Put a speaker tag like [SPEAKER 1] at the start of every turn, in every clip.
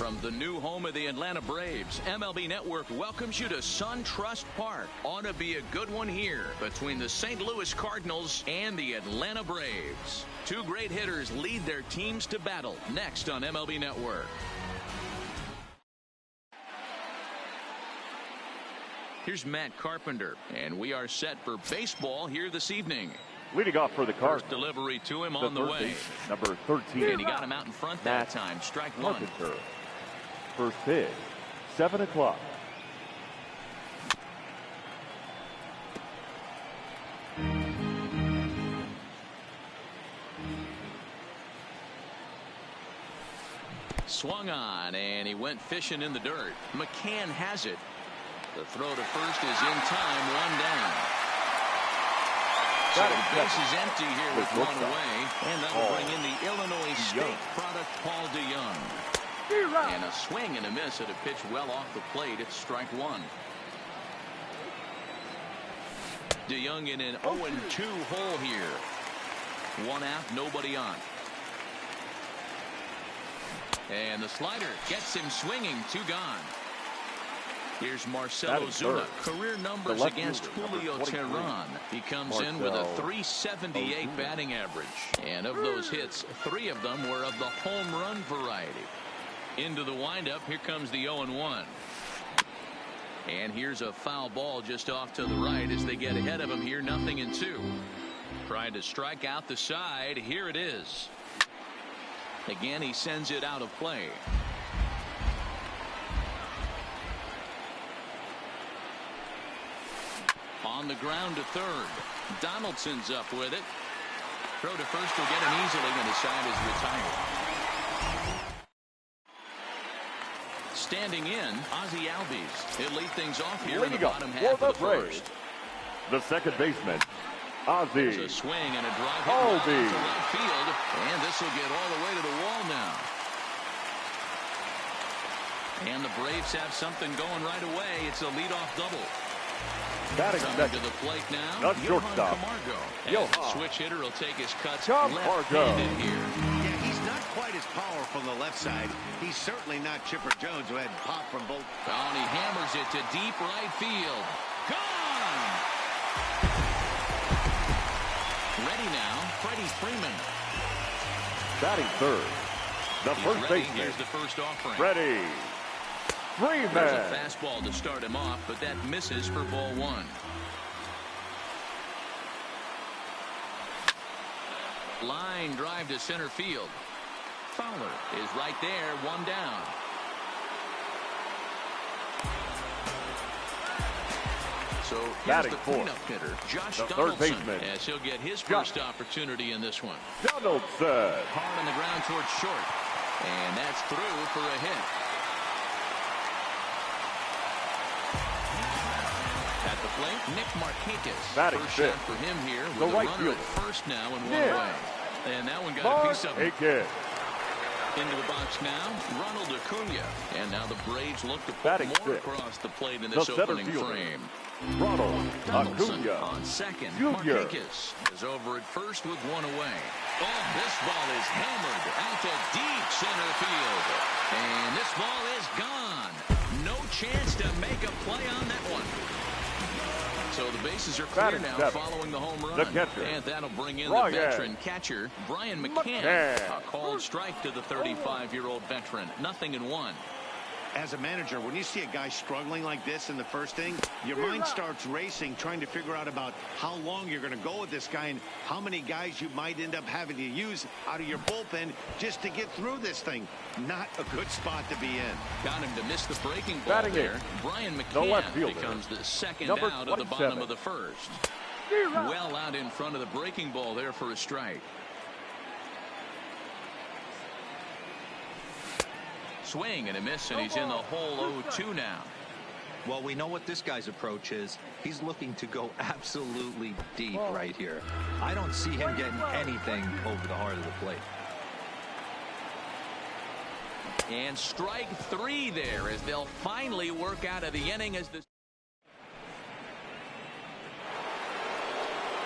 [SPEAKER 1] From the new home of the Atlanta Braves, MLB Network welcomes you to SunTrust Park. Ought to be a good one here between the St. Louis Cardinals and the Atlanta Braves. Two great hitters lead their teams to battle next on MLB Network. Here's Matt Carpenter, and we are set for baseball here this evening.
[SPEAKER 2] Leading off for the Cardinals.
[SPEAKER 1] First delivery to him on the way.
[SPEAKER 2] Number 13.
[SPEAKER 1] And he got him out in front that time. Strike one.
[SPEAKER 2] Carpenter. First pitch, 7 o'clock.
[SPEAKER 1] Swung on, and he went fishing in the dirt. McCann has it. The throw to first is in time, one down. So the base is empty here with one away, and that will bring in the Illinois State product, Paul DeYoung. And a swing and a miss at a pitch well off the plate. It's strike one. DeYoung in an 0-2 hole here. One out, nobody on. And the slider gets him swinging, two gone. Here's Marcell Ozuna. Career numbers against Julio Teheran. He comes in with a .378 batting average. And of those hits, 3 of them were of the home run variety. Into the windup, here comes the 0-1. And here's a foul ball just off to the right as they get ahead of him here, 0-2. Trying to strike out the side. Here it is. Again, he sends it out of play. On the ground to third. Donaldson's up with it. Throw to first will get him easily, and the side is retired. Standing in, Ozzie Albies. He'll lead things off here in the bottom half of the first.
[SPEAKER 2] The second baseman, Ozzie.
[SPEAKER 1] There's a swing and a drive hit to right field, and this will get all the way to the wall now. And the Braves have something going right away. It's a leadoff double. Coming to the plate now,
[SPEAKER 2] shortstop.
[SPEAKER 1] Camargo. Switch hitter will take his cuts left-handed here.
[SPEAKER 3] Yeah, he's not quite as powerful from the left side. He's certainly not Chipper Jones, who had pop from both.
[SPEAKER 1] Oh, and he hammers it to deep right field. Gone! Ready now, Freddie Freeman.
[SPEAKER 2] Batting third. The first baseman.
[SPEAKER 1] Here's the first offering.
[SPEAKER 2] Freddie Freeman.
[SPEAKER 1] There's a fastball to start him off, but that misses for ball one. Line drive to center field. Fowler is right there, one down. So here's the cleanup hitter, Josh Donaldson, as he'll get his first opportunity in this one.
[SPEAKER 2] Donaldson.
[SPEAKER 1] Hard on the ground towards short. And that's through for a hit. At the plate, Nick Markakis.
[SPEAKER 2] Batting
[SPEAKER 1] First
[SPEAKER 2] fifth.
[SPEAKER 1] shot for him here
[SPEAKER 2] The
[SPEAKER 1] with a
[SPEAKER 2] right
[SPEAKER 1] runner at
[SPEAKER 2] fielder.
[SPEAKER 1] first now and one
[SPEAKER 2] Nick
[SPEAKER 1] away. And that one got a piece of him.
[SPEAKER 2] Markakis.
[SPEAKER 1] Into the box now, Ronald Acuna. And now the Braves look to put
[SPEAKER 2] Batting
[SPEAKER 1] more
[SPEAKER 2] fifth.
[SPEAKER 1] across the plate in
[SPEAKER 2] The
[SPEAKER 1] this
[SPEAKER 2] center
[SPEAKER 1] opening
[SPEAKER 2] fielder.
[SPEAKER 1] frame.
[SPEAKER 2] Ronald
[SPEAKER 1] Donaldson
[SPEAKER 2] Acuna.
[SPEAKER 1] on second.
[SPEAKER 2] Junior.
[SPEAKER 1] Markakis is over at first with one away. Oh, this ball is hammered out to deep center field. And this ball is gone. No chance to make a play on that one. So the bases are clear
[SPEAKER 2] Batting
[SPEAKER 1] now
[SPEAKER 2] seven.
[SPEAKER 1] following the home run.
[SPEAKER 2] The catcher.
[SPEAKER 1] And that'll bring in
[SPEAKER 2] Ryan.
[SPEAKER 1] the veteran catcher, Brian McCann.
[SPEAKER 2] McCann.
[SPEAKER 1] A called strike to the 35-year-old veteran. 0-1.
[SPEAKER 3] As a manager, when you see a guy struggling like this in the first inning, your mind starts racing, trying to figure out about how long you're going to go with this guy and how many guys you might end up having to use out of your bullpen just to get through this thing. Not a good spot to be in.
[SPEAKER 1] Got him to miss the breaking ball
[SPEAKER 2] Batting
[SPEAKER 1] there.
[SPEAKER 2] eighth.
[SPEAKER 1] Brian
[SPEAKER 2] The left
[SPEAKER 1] McCann
[SPEAKER 2] fielder.
[SPEAKER 1] becomes the second
[SPEAKER 2] Number
[SPEAKER 1] out of the
[SPEAKER 2] 27.
[SPEAKER 1] bottom of the first. Well out in front of the breaking ball there for a strike. Swing and a miss, and he's in the hole 0-2 now.
[SPEAKER 4] Well, we know what this guy's approach is. He's looking to go absolutely deep right here. I don't see him getting anything over the heart of the plate.
[SPEAKER 1] And strike 3 there as they'll finally work out of the inning as the...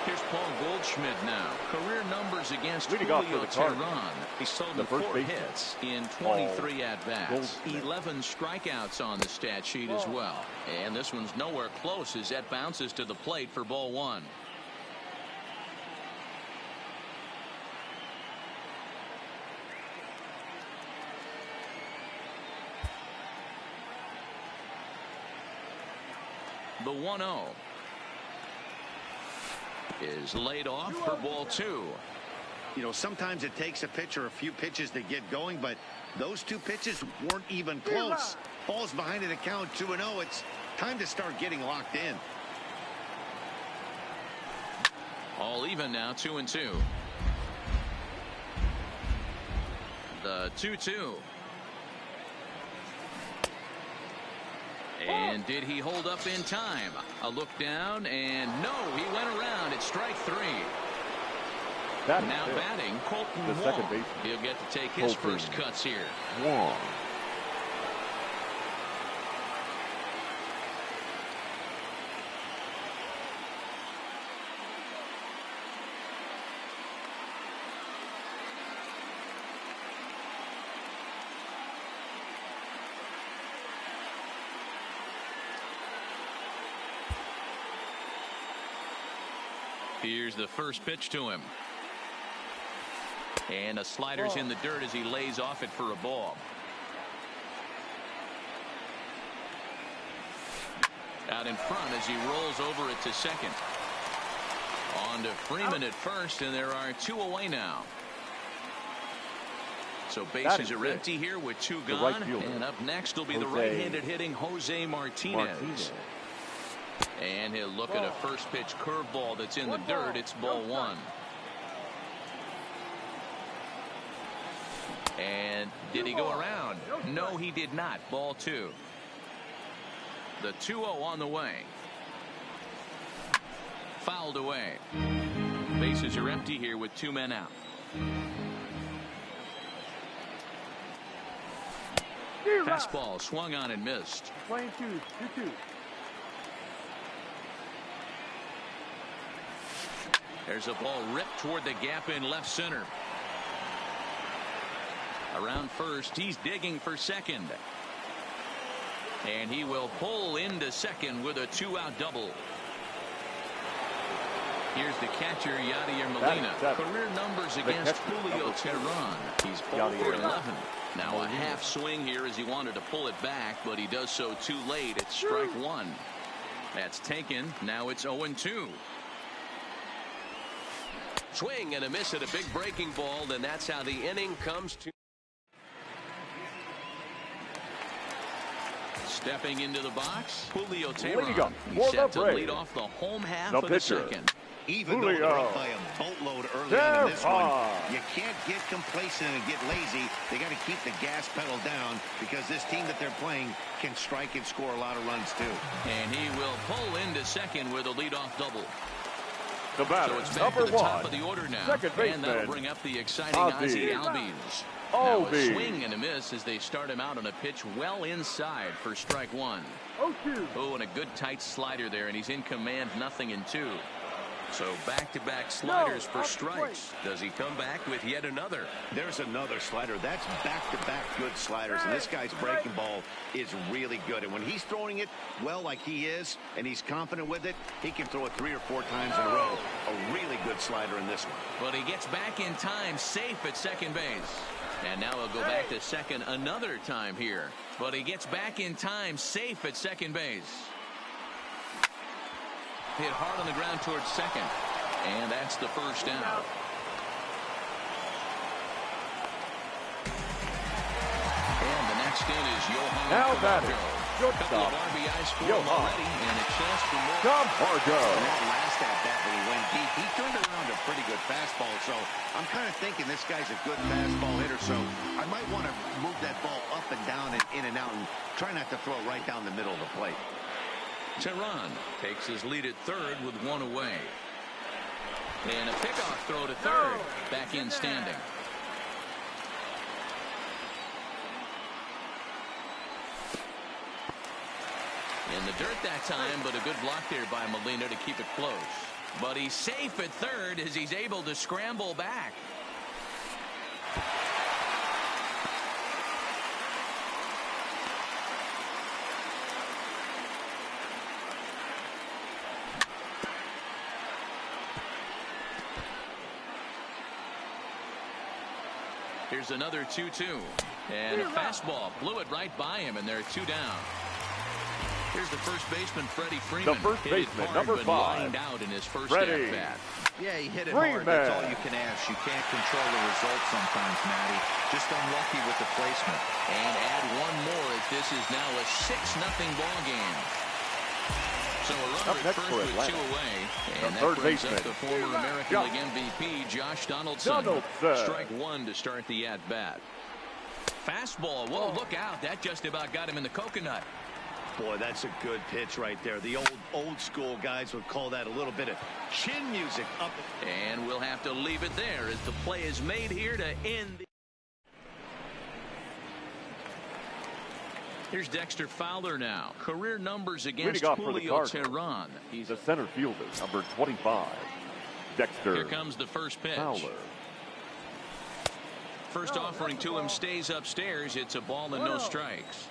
[SPEAKER 1] Here's Paul Goldschmidt now. Career numbers against
[SPEAKER 2] Leading off
[SPEAKER 1] Julio
[SPEAKER 2] for the Cardinals.
[SPEAKER 1] Teheran. He's sold
[SPEAKER 2] The first
[SPEAKER 1] 4
[SPEAKER 2] baseman,
[SPEAKER 1] hits in 23 at-bats.
[SPEAKER 2] Goldschmidt.
[SPEAKER 1] 11 strikeouts on the stat sheet as well. And this one's nowhere close as that bounces to the plate for ball 1. The 1-0 is laid off for ball 2.
[SPEAKER 3] You know, sometimes it takes a pitcher a few pitches to get going, but those 2 pitches weren't even close. Ball's behind in the count 2-0. It's time to start getting locked in.
[SPEAKER 1] All even now, 2-2. The 2-2. And did he hold up in time? A look down, and no, he went around. It's strike 3.
[SPEAKER 2] Batting
[SPEAKER 1] Now
[SPEAKER 2] fifth.
[SPEAKER 1] batting, Colton
[SPEAKER 2] The second
[SPEAKER 1] Wong.
[SPEAKER 2] baseman.
[SPEAKER 1] He'll get to take his
[SPEAKER 2] Colton
[SPEAKER 1] first cuts here.
[SPEAKER 2] Wong.
[SPEAKER 1] Here's the first pitch to him. And a slider's in the dirt as he lays off it for a ball. Out in front as he rolls over it to second. On to Freeman at first, and there are 2 away now. So bases are empty here with 2
[SPEAKER 2] The
[SPEAKER 1] gone.
[SPEAKER 2] right fielder.
[SPEAKER 1] And up next will be the
[SPEAKER 2] Jose
[SPEAKER 1] right-handed hitting Jose Martinez. And he'll look at a first pitch curveball that's in the dirt. It's ball 1. And did he go around? No, he did not. Ball 2. The 2-0 on the way. Fouled away. Bases are empty here with 2 men out. Fastball swung on and missed.
[SPEAKER 2] Playing 2-2.
[SPEAKER 1] There's a ball ripped toward the gap in left center. Around first, he's digging for second. And he will pull into second with a 2-out double. Here's the catcher, Yadier Molina. Career numbers against Julio Teheran. He's 0 for 11. Now a half swing here as he wanted to pull it back, but he does so too late. It's strike 1. That's taken. Now it's 0-2. Swing and a miss at a big breaking ball, then that's how the inning comes to. Stepping into the box, Julio Teheran. He's set to lead off the home half of the second.
[SPEAKER 3] Even though they're up by a boatload early on in this one, you can't get complacent and get lazy. They got to keep the gas pedal down because this team that they're playing can strike and score a lot of runs too.
[SPEAKER 1] And he will pull into second with a leadoff double.
[SPEAKER 2] The batter,
[SPEAKER 1] so it's back
[SPEAKER 2] number
[SPEAKER 1] to the top
[SPEAKER 2] one,
[SPEAKER 1] of the order now,
[SPEAKER 2] second baseman,
[SPEAKER 1] and that'll bring up the exciting Ozzie Albies. Now a swing and a miss as they start him out on a pitch well inside for strike one. Oh, and a good tight slider there, and he's in command, 0-2. So back-to-back sliders for strikes. Does he come back with yet another?
[SPEAKER 3] There's another slider. That's back-to-back good sliders, and this guy's breaking ball is really good. And when he's throwing it well like he is, and he's confident with it, he can throw it 3 or 4 times in a row. A really good slider in this one.
[SPEAKER 1] But he gets back in time, safe at second base. And now he'll go back to second another time here. But he gets back in time, safe at second base. Hit hard on the ground towards second. And that's the first down. And the next in is Johan.
[SPEAKER 2] Now batting,
[SPEAKER 1] a couple of RBIs for him already, and a chance for more.
[SPEAKER 3] That last at bat when he went deep, he turned around a pretty good fastball. So I'm kind of thinking this guy's a good fastball hitter. So I might want to move that ball up and down and in and out and try not to throw it right down the middle of the plate.
[SPEAKER 1] Teheran takes his lead at third with one away. And a pickoff throw to third. Back in standing. In the dirt that time, but a good block there by Molina to keep it close. But he's safe at third as he's able to scramble back. Here's another 2-2. And a fastball blew it right by him, and they're 2 down. Here's the first baseman, Freddie Freeman.
[SPEAKER 2] The first baseman, number 5.
[SPEAKER 1] Lined out in his first at-bat.
[SPEAKER 4] Yeah, he hit it hard. That's all you can ask. You can't control the results sometimes, Matty. Just unlucky with the placement.
[SPEAKER 1] And add one more as this is now a 6-0 ball game. So a runner at first with 2 away. And that brings up the former American League MVP, Josh Donaldson. Strike one to start the at-bat. Fastball. Whoa, look out. That just about got him in the coconut.
[SPEAKER 3] Boy, that's a good pitch right there. The old school guys would call that a little bit of chin music up.
[SPEAKER 1] And we'll have to leave it there as the play is made here to end the... Here's Dexter Fowler now. Career numbers against Julio Teheran.
[SPEAKER 2] He's a center fielder, number 25. Dexter.
[SPEAKER 1] Here comes the first pitch.
[SPEAKER 2] Fowler.
[SPEAKER 1] First offering to him stays upstairs. It's a ball and no strikes.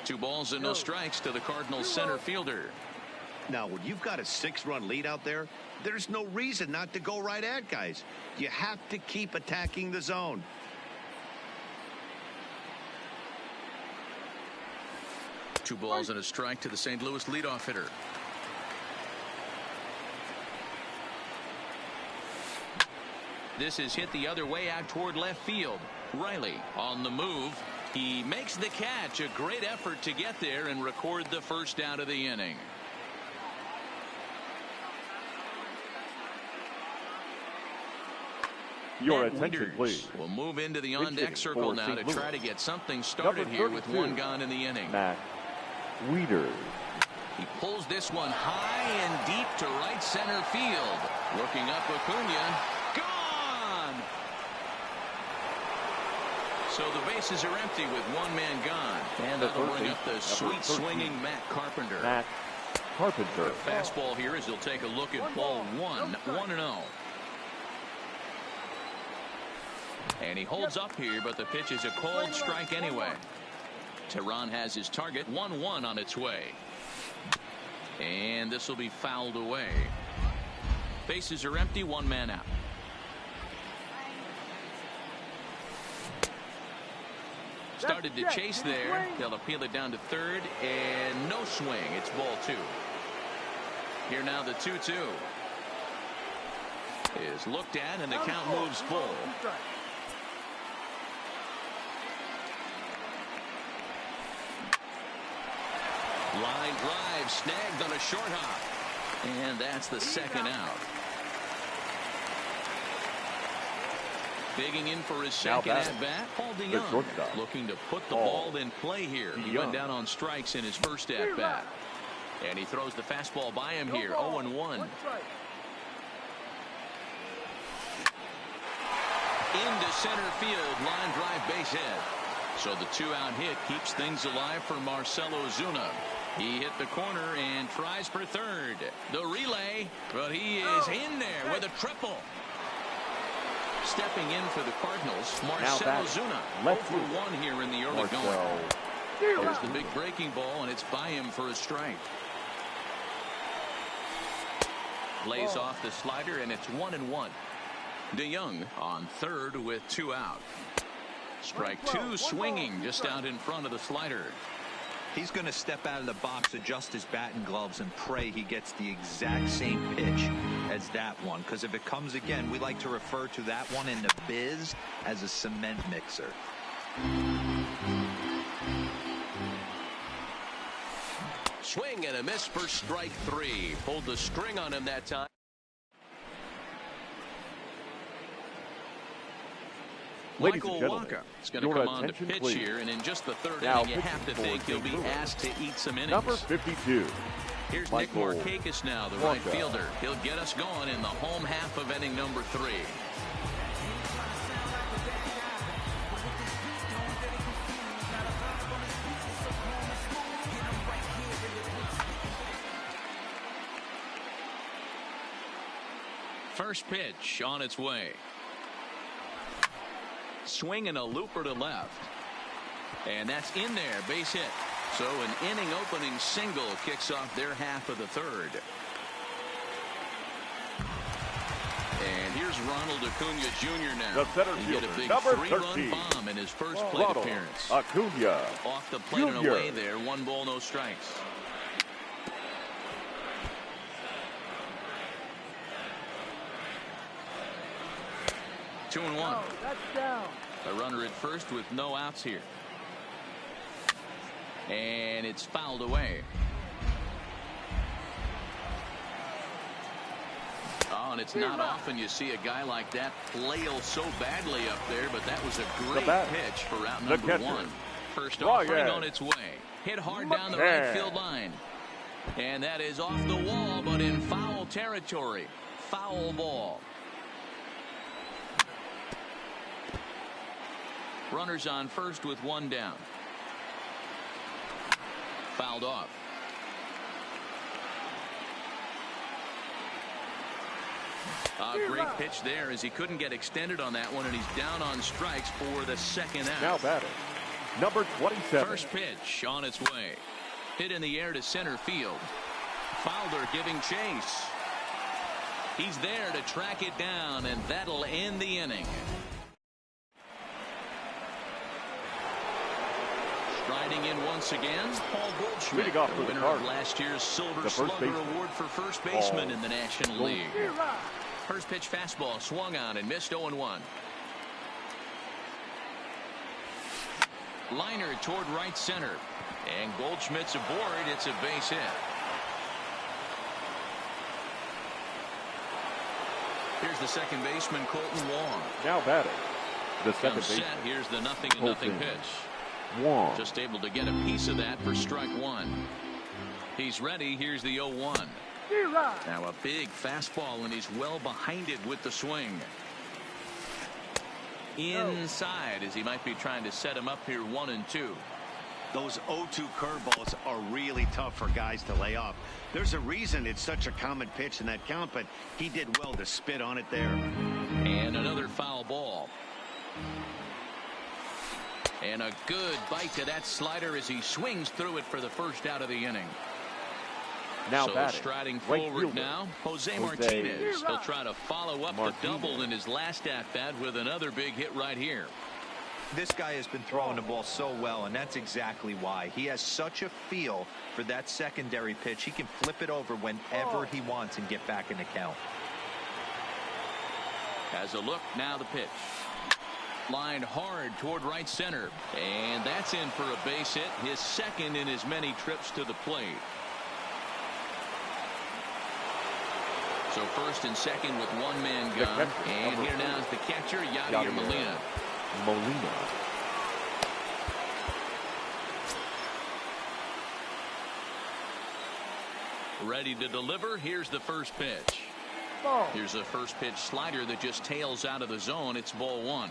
[SPEAKER 1] 2 balls and no strikes to the Cardinals center fielder.
[SPEAKER 3] Now, when you've got a 6-run lead out there, there's no reason not to go right at guys. You have to keep attacking the zone.
[SPEAKER 1] Two balls and a strike to the St. Louis leadoff hitter. This is hit the other way out toward left field. Riley on the move. He makes the catch. A great effort to get there and record the first out of the inning.
[SPEAKER 2] Your attention, please.
[SPEAKER 1] We'll move into the on-deck circle now to try to get something started here with 1 gone in the inning.
[SPEAKER 2] Matt Wieters.
[SPEAKER 1] He pulls this one high and deep to right center field. Looking up, Acuna. Gone! So the bases are empty with 1 man gone. And that'll bring up the sweet swinging Matt Carpenter.
[SPEAKER 2] Matt Carpenter.
[SPEAKER 1] The fastball here as he'll take a look at ball 1. 1-0. And he holds up here, but the pitch is a cold strike anyway. Teheran has his target. 1-1 on its way. And this will be fouled away. Bases are empty. 1 man out. Started to chase there. They'll appeal it down to third. And no swing. It's ball 2. Here now the 2-2. Is looked at and the count moves full. Line drive snagged on a short hop. And that's the second out. Digging in for his second at-bat, Paul DeYoung looking to put the ball in play here. He went down on strikes in his first at-bat. And he throws the fastball by him here, 0-1. Into center field, line drive base hit. So the two-out hit keeps things alive for Marcell Ozuna. He hit the corner and tries for third. The relay, but he is in there with a triple. Stepping in for the Cardinals, Marcell Ozuna, 0-for-1 here in the early going. Here's the big breaking ball, and it's by him for a strike. Lays off the slider, and it's 1-1. DeYoung on third with two out. Strike two, swinging just out in front of the slider.
[SPEAKER 4] He's going to step out of the box, adjust his bat and gloves, and pray he gets the exact same pitch as that one. Because if it comes again, we like to refer to that one in the biz as a cement mixer.
[SPEAKER 1] Swing and a miss for strike three. Pulled the string on him that time. Michael Wacha is going to come on to pitch here, and in just the third inning, you have to think he'll be asked to eat some innings.
[SPEAKER 2] Number 52.
[SPEAKER 1] Here's Nick Markakis now, the right fielder. He'll get us going in the home half of inning number 3. First pitch on its way. Swing and a looper to left. And that's in there, base hit. So an inning opening single kicks off their half of the third. And here's Ronald Acuna Jr. now.
[SPEAKER 2] The center
[SPEAKER 1] he hit a big three-run bomb in his first plate appearance.
[SPEAKER 2] Acuna
[SPEAKER 1] off the plate and away there. 1 ball, no strikes. Two and one. That's down. A runner at first with no outs here. And it's fouled away. Oh, and it's not often you see a guy like that flail so badly up there, but that was a great pitch for out number 1. First offering on its way. Hit hard down the right field line. And that is off the wall, but in foul territory. Foul ball. Runners on first with 1 down. Fouled off. A great pitch there as he couldn't get extended on that one, and he's down on strikes for the second out.
[SPEAKER 2] Now batting, number 27.
[SPEAKER 1] First pitch on its way. Hit in the air to center field. Fowler giving chase. He's there to track it down, and that'll end the inning. Striding in once again, Paul Goldschmidt, the winner of last year's Silver Slugger Award for first baseman in the National League. First pitch fastball swung on and missed 0-1. Liner toward right center. And Goldschmidt's aboard. It's a base hit. Here's the second baseman, Colton Wong.
[SPEAKER 2] Now batting, the second baseman.
[SPEAKER 1] Here's the 0-0 pitch.
[SPEAKER 2] Wong.
[SPEAKER 1] Just able to get a piece of that for strike 1. He's ready. Here's the 0-1. Now a big fastball, and he's well behind it with the swing. Inside, as he might be trying to set him up here 1-2.
[SPEAKER 3] Those 0-2 curveballs are really tough for guys to lay off. There's a reason it's such a common pitch in that count, but he did well to spit on it there.
[SPEAKER 1] And another foul ball. And a good bite to that slider as he swings through it for the first out of the inning.
[SPEAKER 2] Now
[SPEAKER 1] so
[SPEAKER 2] batting,
[SPEAKER 1] striding forward now, Jose Martinez. He'll try to follow up the double in his last at-bat with another big hit right here.
[SPEAKER 4] This guy has been throwing the ball so well, and that's exactly why. He has such a feel for that secondary pitch. He can flip it over whenever he wants and get back in the count.
[SPEAKER 1] Has a look, now the pitch. Lined hard toward right center. And that's in for a base hit, his second in as many trips to the plate. So first and second with one man gone. And here now is the catcher, Yadier Molina. Ready to deliver. Here's the first pitch. Here's a first pitch slider that just tails out of the zone. It's ball one.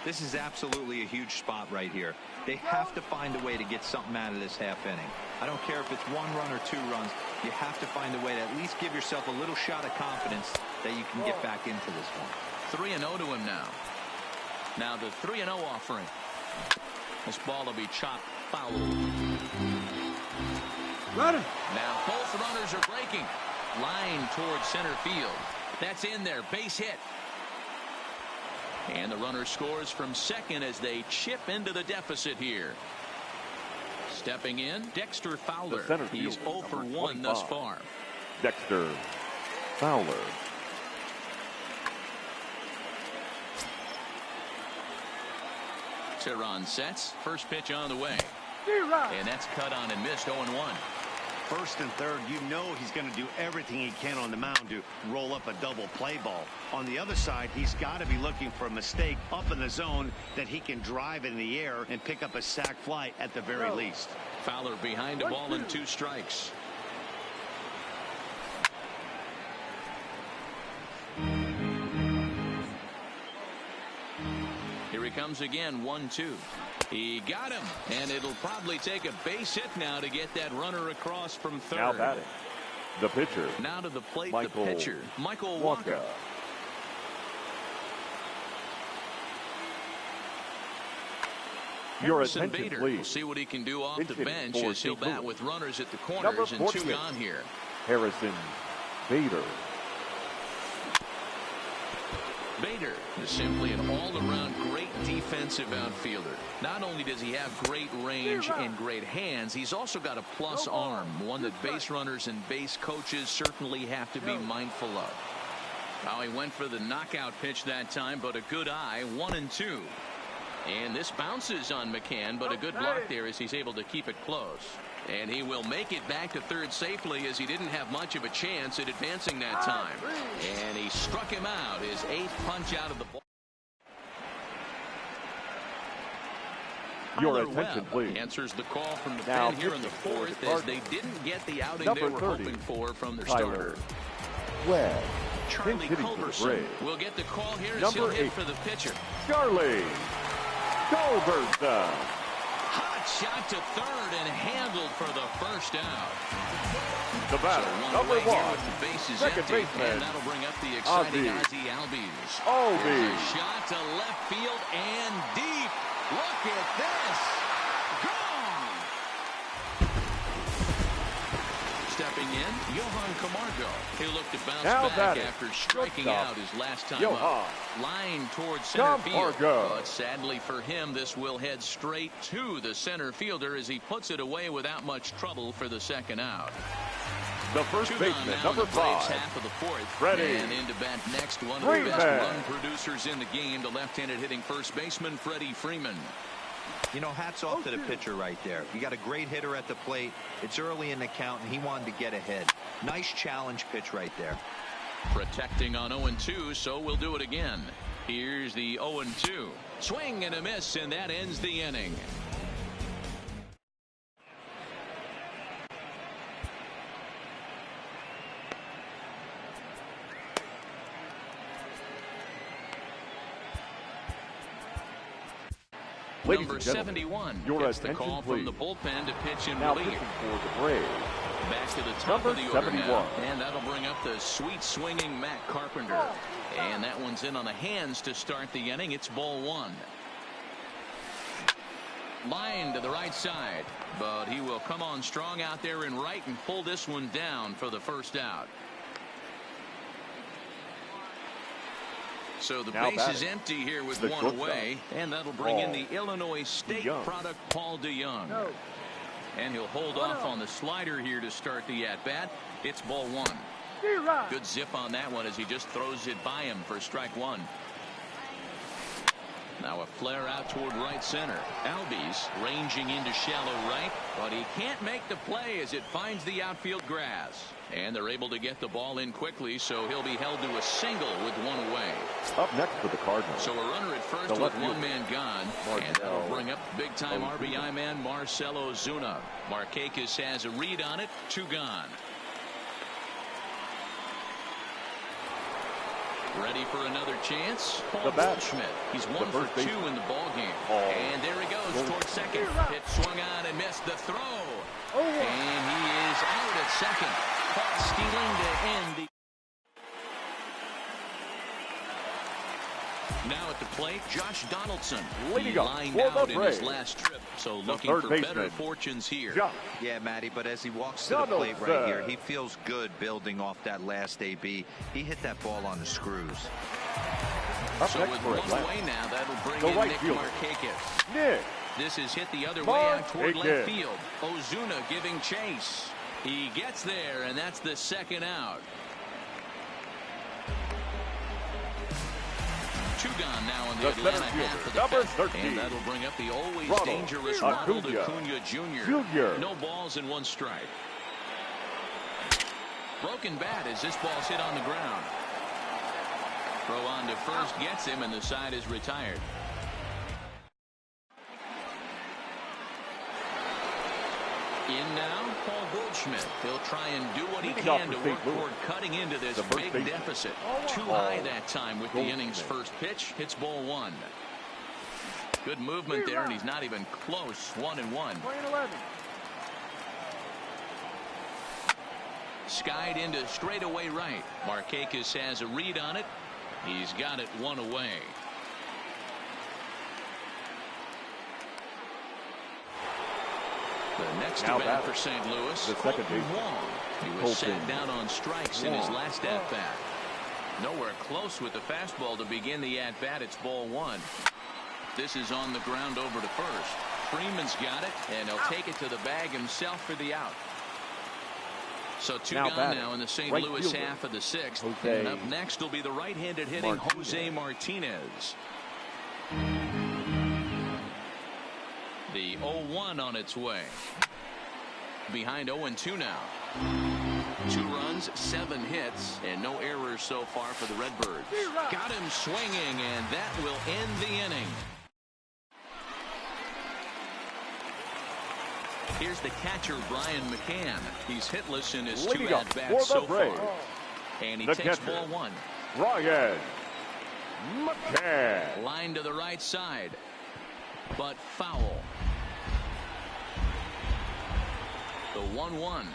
[SPEAKER 4] This is absolutely a huge spot right here. They have to find a way to get something out of this half inning. I don't care if it's 1 run or 2 runs. You have to find a way to at least give yourself a little shot of confidence that you can get back into this one.
[SPEAKER 1] 3-0 to him now. Now the 3-0 offering. This ball will be chopped foul. Now both runners are breaking. Line towards center field. That's in there. Base hit. And the runner scores from second as they chip into the deficit here. Stepping in, Dexter Fowler. He's 0 for 1 thus far.
[SPEAKER 2] Dexter Fowler.
[SPEAKER 1] Tehran sets. First pitch on the way. And that's cut on and missed. 0-1.
[SPEAKER 3] First and third, you know he's going to do everything he can on the mound to roll up a double play ball. On the other side, he's got to be looking for a mistake up in the zone that he can drive in the air and pick up a sac fly at the very least.
[SPEAKER 1] Fowler behind a ball and 2 strikes. Here he comes again, 1-2. He got him, and it'll probably take a base hit now to get that runner across from third.
[SPEAKER 2] Now batting, the pitcher.
[SPEAKER 1] Now to the plate, the pitcher, Michael Walker.
[SPEAKER 2] Your
[SPEAKER 1] Harrison
[SPEAKER 2] attention,
[SPEAKER 1] Bader.
[SPEAKER 2] please.
[SPEAKER 1] We'll see what he can do off the bench as he'll bat with runners at the corners
[SPEAKER 2] Number
[SPEAKER 1] and 2 gone here.
[SPEAKER 2] Harrison Bader.
[SPEAKER 1] Bader is simply an all-around great defensive outfielder. Not only does he have great range and great hands, he's also got a plus arm, one that base runners and base coaches certainly have to be mindful of. Now he went for the knockout pitch that time, but a good eye, 1-2. And this bounces on McCann, but a good block there as he's able to keep it close. And he will make it back to third safely as he didn't have much of a chance at advancing that time. And he struck him out, his 8th punch out of the ball.
[SPEAKER 2] Your attention, please.
[SPEAKER 1] Answers the call from the pen here in the 4th as they didn't get the outing they were hoping for from their starter.
[SPEAKER 2] Webb.
[SPEAKER 1] Charlie Culberson will get the call here as he'll hit for the pitcher.
[SPEAKER 2] Charlie Culberson.
[SPEAKER 1] Hot shot to third and handled for the first out.
[SPEAKER 2] The batter, number 1, second baseman,
[SPEAKER 1] and that'll bring up the exciting Ozzie Albies.
[SPEAKER 2] Albies.
[SPEAKER 1] A shot to left field and deep. Look at this. Gone. Stepping in, Johan Camargo. He'll look to bounce back after striking out his last time up. Line towards center field. But sadly for him, this will head straight to the center fielder as he puts it away without much trouble for the second out.
[SPEAKER 2] The first baseman, number 5,
[SPEAKER 1] half of the 4th.
[SPEAKER 2] Freddie.
[SPEAKER 1] And into bat next, one of the best run producers in the game, the left-handed hitting first baseman, Freddie Freeman.
[SPEAKER 4] You know, hats off to the pitcher right there. You got a great hitter at the plate. It's early in the count, and he wanted to get ahead. Nice challenge pitch right there.
[SPEAKER 1] Protecting on 0-2, so we'll do it again. Here's the 0-2. Swing and a miss, and that ends the inning. Number 71 gets the call from the bullpen to pitch in relief.
[SPEAKER 2] For the Braves.
[SPEAKER 1] Back to the top of the order now, and that'll bring up the sweet swinging Matt Carpenter. And that one's in on the hands to start the inning. It's ball 1. Line to the right side, but he will come on strong out there in right and pull this one down for the first out. So the base is empty here with one away, and that'll bring in the Illinois State product, Paul DeYoung. And he'll hold off on the slider here to start the at-bat. It's ball 1. Good zip on that one as he just throws it by him for strike 1. Now a flare out toward right center. Albies ranging into shallow right, but he can't make the play as it finds the outfield grass. And they're able to get the ball in quickly, so he'll be held to a single with one away.
[SPEAKER 2] Up next for the Cardinals.
[SPEAKER 1] So a runner at first with one man gone. And that'll bring up big-time RBI man Marcell Ozuna. Markakis has a read on it. 2 gone. Ready for another chance. Paul Goldschmidt. He's 1 for 2 in the ball game. And there he goes towards second. It swung on and missed the throw. And he is out at second. Caught stealing to end the. Now at the plate, Josh Donaldson. He lined out in his last trip, so looking for better fortunes here.
[SPEAKER 4] Yeah, Matty, but as he walks to the plate right here, he feels good building off that last AB. He hit that ball on the screws.
[SPEAKER 1] So with one away now, that'll bring in Nick Markakis. This is hit the other way out toward left field. Ozuna giving chase. He gets there, and that's the second out. 2 gone now in the Atlanta half of the fifth. And that'll bring up the always dangerous Ronald Acuna Jr. No balls and 1 strike. Broken bat as this ball's hit on the ground. Throw on to first gets him, and the side is retired. In now, Paul Goldschmidt. He'll try and do what he can to work toward cutting into this big deficit. Too high that time with the inning's first pitch. Hits ball 1. Good movement there, and he's not even close. 1-1. Skied into straightaway right. Markakis has a read on it. He's got it 1 away. The next at-bat for St. Louis, Colton Wong. He was sat down on strikes in his last at-bat. Nowhere close with the fastball to begin the at-bat. It's ball 1. This is on the ground over to first. Freeman's got it, and he'll take it to the bag himself for the out. So 2 gone now in the St. Louis half of the 6th. And up next will be the right-handed hitting Jose Martinez. The 0-1 on its way. Behind 0-2 now. 2 runs, 7 hits, and no errors so far for the Redbirds. Got him swinging, and that will end the inning. Here's the catcher, Brian McCann. He's hitless in his 2 at-bats so far. And he takes ball 1.
[SPEAKER 2] Brian McCann.
[SPEAKER 1] Line to the right side, but foul. The 1-1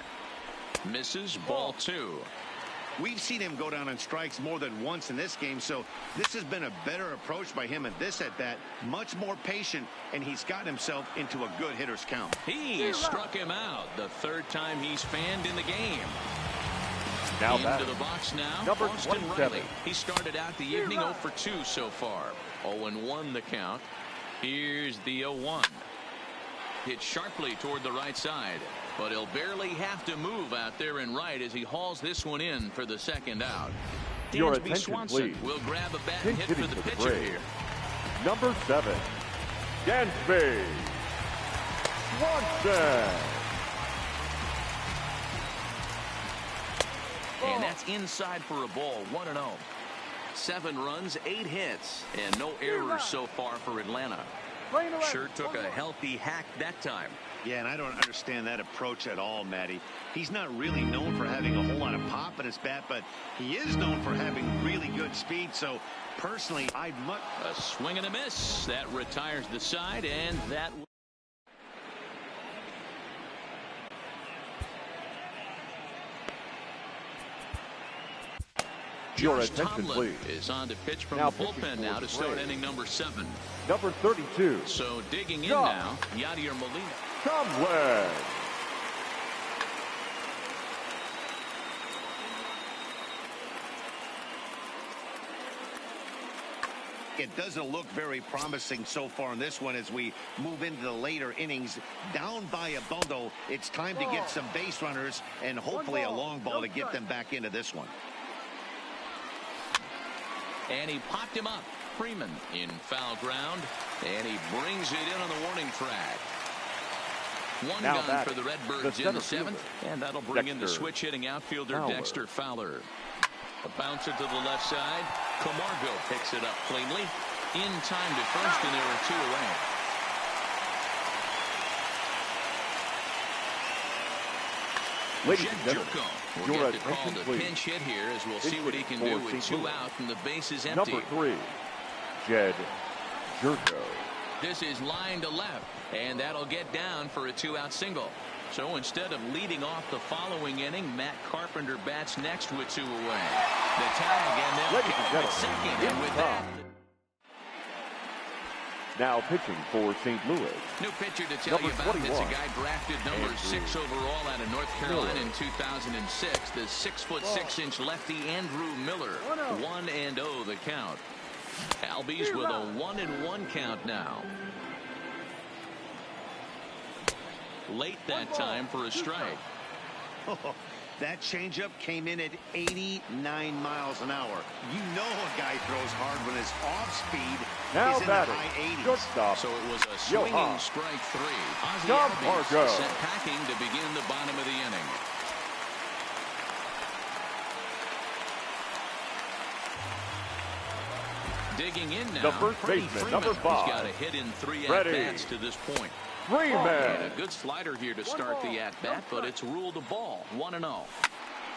[SPEAKER 1] misses, ball 2.
[SPEAKER 3] We've seen him go down on strikes more than once in this game, so this has been a better approach by him at this at-bat. Much more patient, and he's got himself into a good hitter's count.
[SPEAKER 1] He struck him out the 3rd time he's fanned in the game.
[SPEAKER 2] Now
[SPEAKER 1] into the box now, Austin Riley. He started out the evening 0 for 2 so far. 0-1 the count. Here's the 0-1. Hit sharply toward the right side, but he'll barely have to move out there in right as he hauls this one in for the 2nd out.
[SPEAKER 2] Your
[SPEAKER 1] Dansby
[SPEAKER 2] attention,
[SPEAKER 1] Swanson
[SPEAKER 2] please.
[SPEAKER 1] will grab a bat and hit for the pitcher here.
[SPEAKER 2] Number 7, Dansby Swanson.
[SPEAKER 1] And that's inside for a ball. 1-0. 7 runs, 8 hits, and no errors so far for Atlanta. Sure took a healthy hack that time.
[SPEAKER 3] Yeah, and I don't understand that approach at all, Matty. He's not really known for having a whole lot of pop in his bat, but he is known for having really good speed. So, personally, I'd much...
[SPEAKER 1] A swing and a miss. That retires the side, and that...
[SPEAKER 2] Your
[SPEAKER 1] Josh
[SPEAKER 2] attention,
[SPEAKER 1] Tomlin
[SPEAKER 2] please.
[SPEAKER 1] is on to pitch from
[SPEAKER 2] Now
[SPEAKER 1] the bullpen now to start inning number 7.
[SPEAKER 2] Number 32.
[SPEAKER 1] So digging in now, Yadier Molina.
[SPEAKER 2] Tomlin.
[SPEAKER 3] It doesn't look very promising so far in this one as we move into the later innings. Down by a bundle, it's time to get some base runners and hopefully a long ball to get them back into this one.
[SPEAKER 1] And he popped him up Freeman in foul ground, and he brings it in on the warning track. One
[SPEAKER 2] now
[SPEAKER 1] gone for the Redbirds in the 7th, and that'll bring in the switch-hitting outfielder Dexter Fowler. A bouncer to the left side. Camargo picks it up cleanly. In time to first, and there are 2 away.
[SPEAKER 2] Ladies and gentlemen,
[SPEAKER 1] will get the call to pinch hit here, as we'll see what he can do with 2 out and the base is empty.
[SPEAKER 2] Number 3, Jed Jerko.
[SPEAKER 1] This is line to left, and that'll get down for a 2-out single. So instead of leading off the following inning, Matt Carpenter bats next with 2 away. The tag, and they'll get it second, and with that...
[SPEAKER 2] Now pitching for St. Louis.
[SPEAKER 1] New pitcher to tell you about. It's a guy drafted number 6 overall out of North Carolina in 2006. The 6'6" lefty Andrew Miller. 1-0 the count. Albies with a 1-1 count now. Late that time for a strike.
[SPEAKER 3] That changeup came in at 89 miles an hour. You know a guy throws hard when his off speed is in the high 80s.
[SPEAKER 2] Shortstop.
[SPEAKER 1] So it was a swinging strike 3. Ozzie
[SPEAKER 2] Camargo
[SPEAKER 1] sent packing to begin the bottom of the inning. Digging in now,
[SPEAKER 2] the first baseman, number 5.
[SPEAKER 1] He's got a hit in 3 at-bats to this point.
[SPEAKER 2] Freeman.
[SPEAKER 1] And a good slider here to start the at-bat, but it's ruled a ball. 1-0.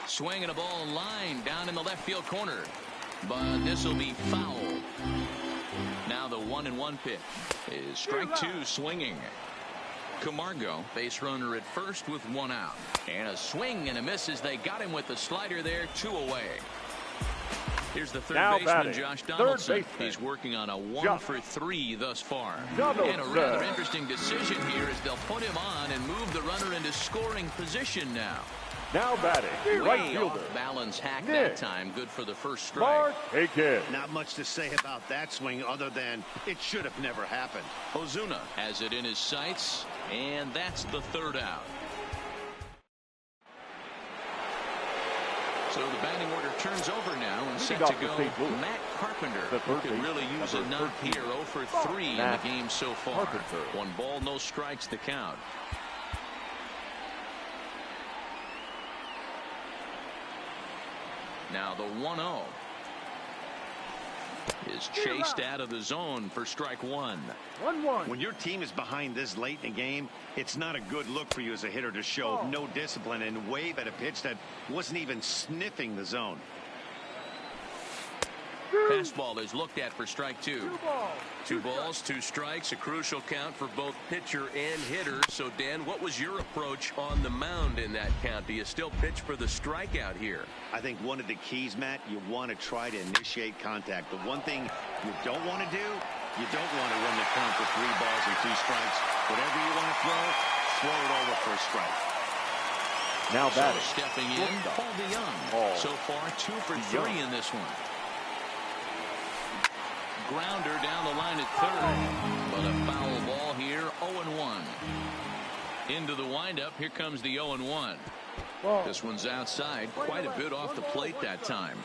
[SPEAKER 1] Swinging a ball in line down in the left field corner. But this will be foul. Now the 1-1 pitch is strike 2 swinging. Camargo, base runner at first with 1 out. And a swing and a miss as they got him with the slider there, 2 away. Here's the third baseman, Josh Donaldson. He's working on a 1-for-3 thus far. And a rather interesting decision here is they'll put him on and move the runner into scoring position now.
[SPEAKER 2] Now batting, right fielder.
[SPEAKER 1] Balance hack that time. Good for the first strike.
[SPEAKER 3] Not much to say about that swing other than it should have never happened.
[SPEAKER 1] Ozuna has it in his sights, and that's the 3rd out. So the batting order turns over now and set to go Matt Carpenter, who could really use a knock here. 0-for-3 in the game so far. 1 ball, no strikes to count. Now the 1-0 is chased out of the zone for strike 1.
[SPEAKER 3] 1-1. When your team is behind this late in the game, it's not a good look for you as a hitter to show no discipline and wave at a pitch that wasn't even sniffing the zone.
[SPEAKER 1] Fastball is looked at for strike 2. 2 balls, 2 strikes, a crucial count for both pitcher and hitter. So, Dan, what was your approach on the mound in that count? Do you still pitch for the strikeout here?
[SPEAKER 3] I think one of the keys, Matt, you want to try to initiate contact. The one thing you don't want to do, you don't want to run the count for 3 balls and 2 strikes. Whatever you want to throw it over for a strike.
[SPEAKER 2] Now batting.
[SPEAKER 1] So stepping in, Paul DeYoung. So far, 2 for 3 in this one. Grounder down the line at 3rd, but a foul ball here. 0-1. Into the windup. Here comes the 0-1. This one's outside, quite a bit off the plate that time.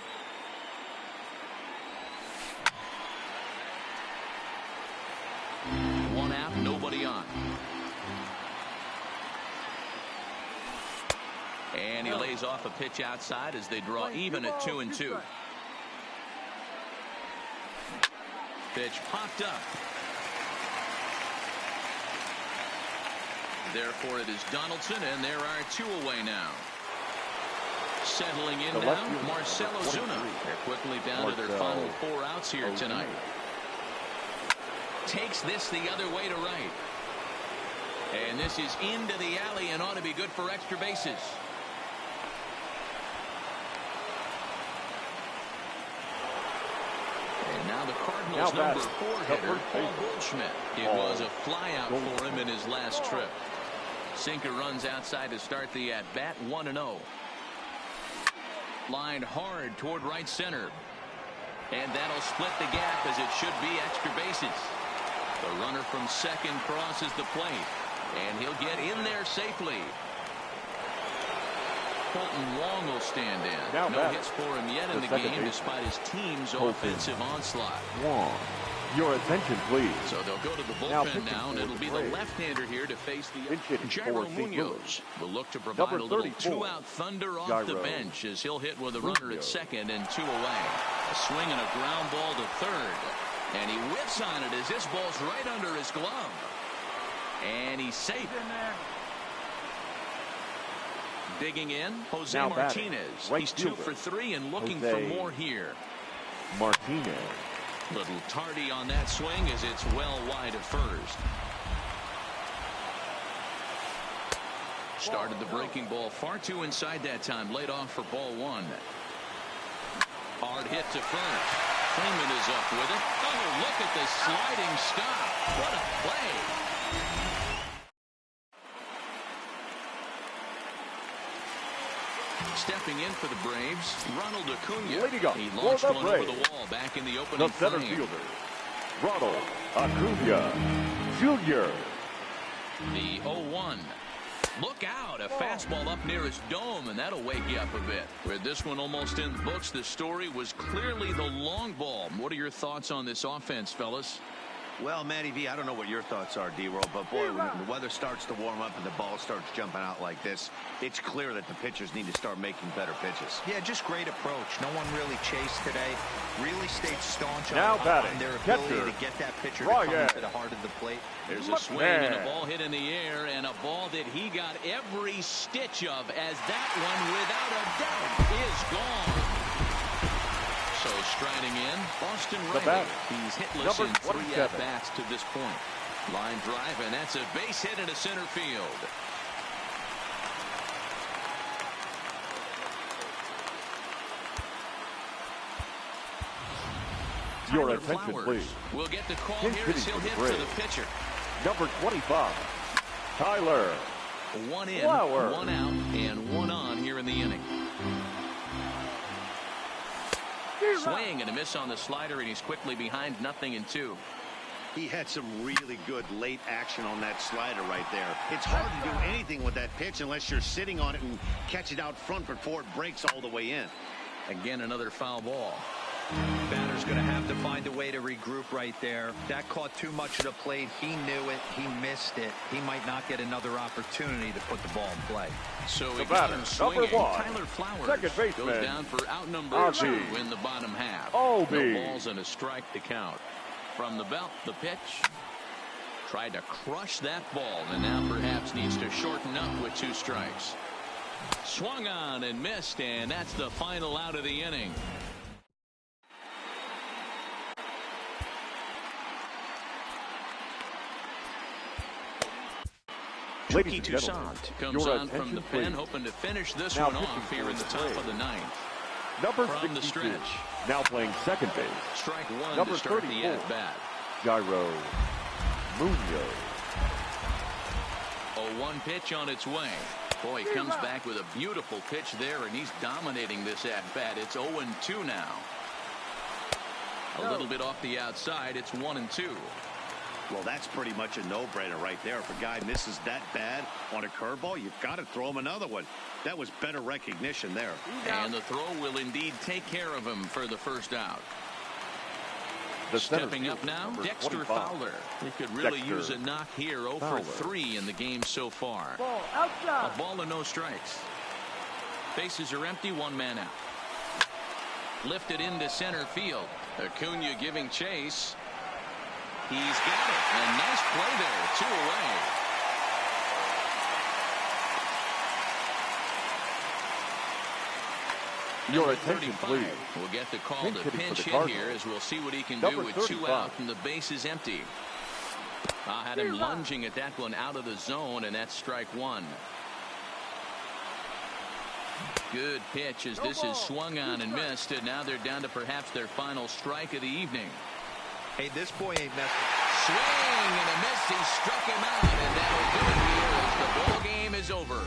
[SPEAKER 1] One out, nobody on. And he lays off a pitch outside as they draw even at 2-2. Pitch popped up. Therefore, it is Donaldson, and there are 2 away now. Settling in now, Marcell Ozuna. They're quickly down to their final 4 outs here tonight. Takes this the other way to right. And this is into the alley and ought to be good for extra bases. And now the Cardinals' number 4 hitter, Paul Goldschmidt. It was a flyout for him in his last trip. Sinker runs outside to start the at-bat. 1-0. Lined hard toward right center. And that'll split the gap as it should be extra bases. The runner from second crosses the plate. And he'll get in there safely. Colton Wong will stand in.
[SPEAKER 2] Now
[SPEAKER 1] no
[SPEAKER 2] back.
[SPEAKER 1] hits for him yet in the game, despite his team's offensive onslaught.
[SPEAKER 2] Wong. Your attention, please.
[SPEAKER 1] So they'll go to the bullpen now, and it'll be the left-hander here to face the Jairo Munoz. Will look to provide a little two-out thunder off the bench as he'll hit with a runner at second and 2 away. A swing and a ground ball to third. And he whiffs on it as this ball's right under his glove. And he's safe. Digging in, Jose
[SPEAKER 2] now
[SPEAKER 1] Martinez.
[SPEAKER 2] Right
[SPEAKER 1] He's 2 for 3 and looking for more here.
[SPEAKER 2] Martinez.
[SPEAKER 1] Little tardy on that swing as it's well wide of first. Started the breaking ball far too inside that time. Laid off for ball 1. Hard hit to first. Freeman is up with it. Oh, look at the sliding stop. What a play. Stepping in for the Braves, Ronald Acuna. He launched one over the wall back in the opening
[SPEAKER 2] the center fielder, Ronald Acuna Jr.
[SPEAKER 1] The 0-1. Look out, a fastball up near his dome, and that'll wake you up a bit. With this one almost in the books, the story was clearly the long ball. What are your thoughts on this offense, fellas?
[SPEAKER 3] Well, Matty V, I don't know what your thoughts are, D-Roll, but boy, when the weather starts to warm up and the ball starts jumping out like this, it's clear that the pitchers need to start making better pitches.
[SPEAKER 4] Yeah, just great approach. No one really chased today. Really stayed staunch
[SPEAKER 2] now
[SPEAKER 4] on their ability to get that pitcher to come into the heart of the plate.
[SPEAKER 1] There's a swing and a ball hit in the air, and a ball that he got every stitch of, as that one, without a doubt, is gone. So striding in, Boston Riley. He's hitless in 3 at-bats to this point. Line drive, and that's a base hit into center field.
[SPEAKER 2] Your attention, please.
[SPEAKER 1] We'll get the call here as he'll hit for the pitcher.
[SPEAKER 2] Number 25, Tyler.
[SPEAKER 1] 1 in, 1 out, and 1 on here in the inning. Swing and a miss on the slider, and he's quickly behind 0-2.
[SPEAKER 3] He had some really good late action on that slider right there. It's hard to do anything with that pitch unless you're sitting on it and catch it out front before it breaks all the way in.
[SPEAKER 1] Again, another foul ball.
[SPEAKER 4] Batter's going to have to find a way to regroup right there. That caught too much of the plate. He knew it. He missed it. He might not get another opportunity to put the ball in play.
[SPEAKER 1] So
[SPEAKER 2] the
[SPEAKER 1] got him swinging.
[SPEAKER 2] Number 1,
[SPEAKER 1] Tyler Flowers
[SPEAKER 2] second baseman,
[SPEAKER 1] goes down for out number 2 in the bottom half. No balls and a strike to count. From the belt, the pitch. Tried to crush that ball, and now perhaps needs to shorten up with 2 strikes. Swung on and missed, and that's the final out of the inning. Tricky Toussaint comes on from the pen, hoping to finish this one off here in the top of the 9th.
[SPEAKER 2] Number
[SPEAKER 1] from the stretch.
[SPEAKER 2] Now playing second base.
[SPEAKER 1] Strike 1
[SPEAKER 2] number
[SPEAKER 1] to start
[SPEAKER 2] 34,
[SPEAKER 1] the at-bat.
[SPEAKER 2] Jairo Munoz.
[SPEAKER 1] 0-1 pitch on its way. Boy, he comes back with a beautiful pitch there, and he's dominating this at-bat. It's 0-2 now. A little bit off the outside. It's 1-2.
[SPEAKER 3] Well, that's pretty much a no-brainer right there. If a guy misses that bad on a curveball, you've got to throw him another one. That was better recognition there.
[SPEAKER 1] And the throw will indeed take care of him for the first out.
[SPEAKER 2] Stepping
[SPEAKER 1] up now, Dexter
[SPEAKER 2] 25.
[SPEAKER 1] Fowler. He could really use a knock here. 0 for 3 in the game so far.
[SPEAKER 5] Ball outside.
[SPEAKER 1] A ball and no strikes. Bases are empty, 1 man out. Lifted into center field. Acuna giving chase. He's got it. A nice play there. 2 away.
[SPEAKER 2] Your attention, please.
[SPEAKER 1] We'll get the call to pinch hit here as we'll see what he can do with 2 out and the base is empty. I had him lunging at that one out of the zone, and that's strike 1. Good pitch as this is swung on and missed, and now they're down to perhaps their final strike of the evening.
[SPEAKER 4] Hey, this boy ain't messing.
[SPEAKER 1] Swing and a miss. He struck him out, and that'll do it here as the ball game is over.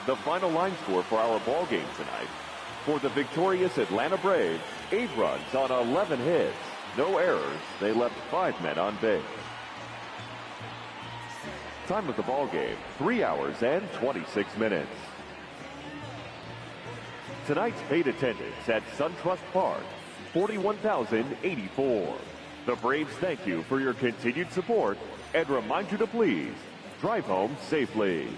[SPEAKER 2] The final line score for our ball game tonight. For the victorious Atlanta Braves, 8 runs on 11 hits. No errors. They left 5 men on base. Time of the ball game, 3 hours and 26 minutes. Tonight's paid attendance at SunTrust Park, 41,084. The Braves thank you for your continued support and remind you to please drive home safely.